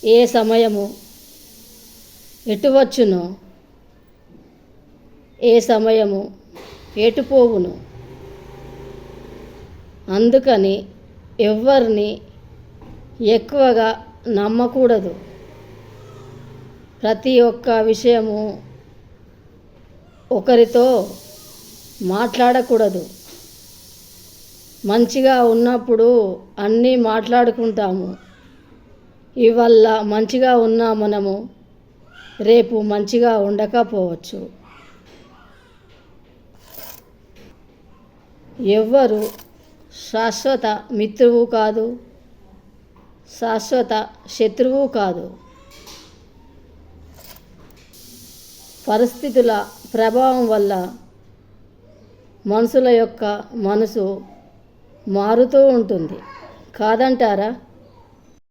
ఏ సమయము ఎటు వచ్చునో, ఏ సమయము ఎటు పోవును. అందుకని ఎవ్వరిని ఎక్కువగా నమ్మకూడదు. ప్రతి ఒక్క విషయము ఒకరితో మాట్లాడకూడదు. మంచిగా ఉన్నప్పుడు అన్నీ మాట్లాడుకుంటాము. ఇవల్ల మంచిగా ఉన్న మనము రేపు మంచిగా ఉండకపోవచ్చు. ఎవ్వరు శాశ్వత మిత్రువు కాదు, శాశ్వత శత్రువు కాదు. పరిస్థితుల ప్రభావం వల్ల మనుషుల యొక్క మనసు మారుతూ ఉంటుంది, కాదంటారా?